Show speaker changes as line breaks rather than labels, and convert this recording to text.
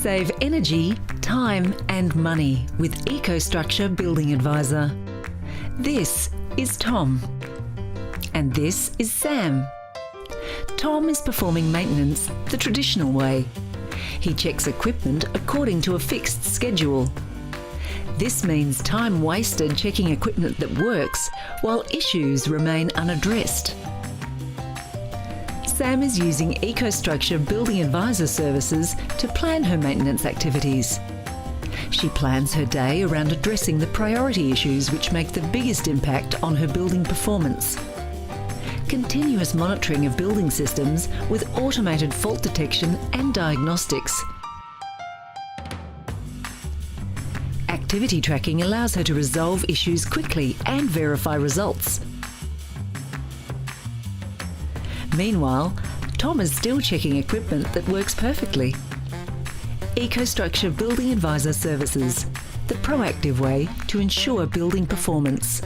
Save energy, time and money with EcoStruxure Building Advisor. This is Tom. And this is Sam. Tom is performing maintenance the traditional way. He checks equipment according to a fixed schedule. This means time wasted checking equipment that works while issues remain unaddressed. Sam is using EcoStruxure Building Advisor services to plan her maintenance activities. She plans her day around addressing the priority issues which make the biggest impact on her building performance. Continuous monitoring of building systems with automated fault detection and diagnostics. Activity tracking allows her to resolve issues quickly and verify results. Meanwhile, Tom is still checking equipment that works perfectly. EcoStruxure Building Advisor Services, the proactive way to ensure building performance.